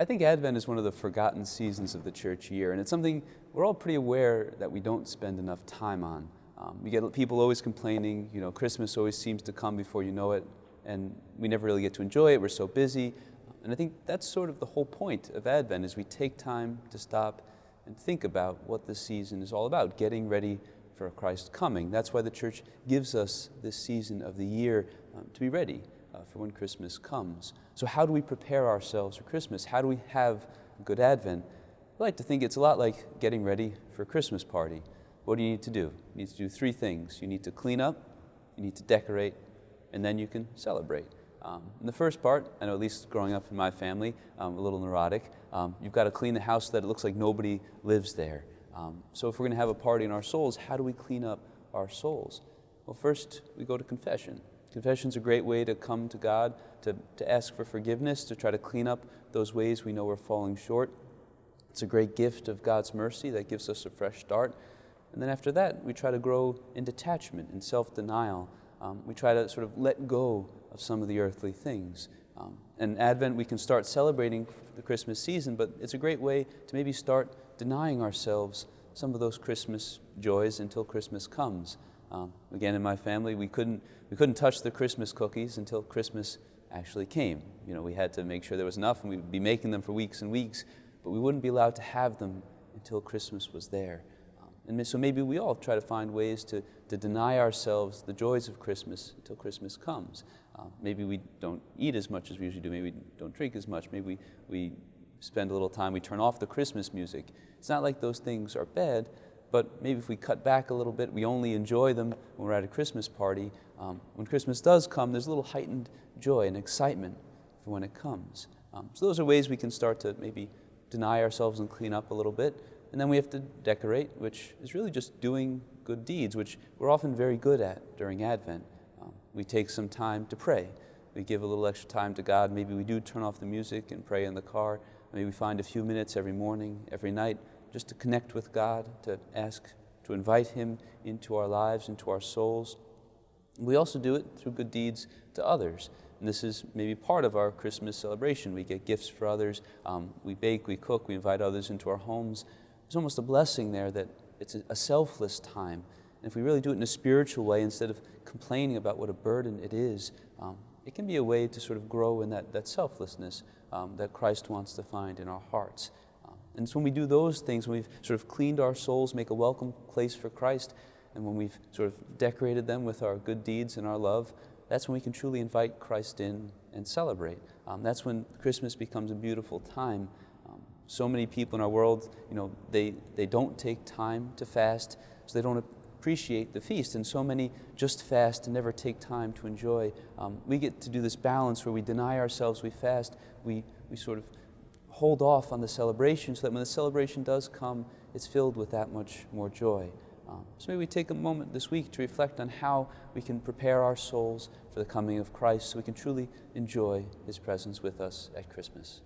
I think Advent is one of the forgotten seasons of the church year, and it's something we're all pretty aware that we don't spend enough time on. We get people always complaining, Christmas always seems to come before you know it, and we never really get to enjoy it, we're so busy. And I think that's sort of the whole point of Advent, is we take time to stop and think about what this season is all about, getting ready for Christ's coming. That's why the church gives us this season of the year to be ready for when Christmas comes. So how do we prepare ourselves for Christmas? How do we have a good Advent? I like to think it's a lot like getting ready for a Christmas party. What do you need to do? You need to do three things. You need to clean up, you need to decorate, and then you can celebrate. In the first part, I know at least growing up in my family, a little neurotic, you've got to clean the house so that it looks like nobody lives there. So if we're going to have a party in our souls, how do we clean up our souls? Well, first we go to confession. Confession's a great way to come to God, to ask for forgiveness, to try to clean up those ways we know we're falling short. It's a great gift of God's mercy that gives us a fresh start. And then after that, we try to grow in detachment, in self-denial. We try to sort of let go of some of the earthly things. In Advent, we can start celebrating the Christmas season, but it's a great way to maybe start denying ourselves some of those Christmas joys until Christmas comes. Again, in my family, we couldn't touch the Christmas cookies until Christmas actually came. We had to make sure there was enough, and we'd be making them for weeks and weeks, but we wouldn't be allowed to have them until Christmas was there. And so maybe we all try to find ways to deny ourselves the joys of Christmas until Christmas comes. Maybe we don't eat as much as we usually do. Maybe we don't drink as much. Maybe we spend a little time, we turn off the Christmas music. It's not like those things are bad, but maybe if we cut back a little bit, we only enjoy them when we're at a Christmas party. When Christmas does come, there's a little heightened joy and excitement for when it comes. So those are ways we can start to maybe deny ourselves and clean up a little bit. And then we have to decorate, which is really just doing good deeds, which we're often very good at during Advent. We take some time to pray. We give a little extra time to God. Maybe we do turn off the music and pray in the car. Maybe we find a few minutes every morning, every night, just to connect with God, to ask, to invite Him into our lives, into our souls. We also do it through good deeds to others. And this is maybe part of our Christmas celebration. We get gifts for others. We bake, we cook, we invite others into our homes. There's almost a blessing there that it's a selfless time. And if we really do it in a spiritual way, instead of complaining about what a burden it is, it can be a way to sort of grow in that selflessness that Christ wants to find in our hearts. And it's when we do those things, when we've sort of cleaned our souls, make a welcome place for Christ, and when we've sort of decorated them with our good deeds and our love, that's when we can truly invite Christ in and celebrate. That's when Christmas becomes a beautiful time. So many people in our world, they don't take time to fast, so they don't appreciate the feast. And so many just fast and never take time to enjoy. We get to do this balance where we deny ourselves, we fast, we sort of hold off on the celebration so that when the celebration does come, it's filled with that much more joy. So maybe we take a moment this week to reflect on how we can prepare our souls for the coming of Christ so we can truly enjoy His presence with us at Christmas.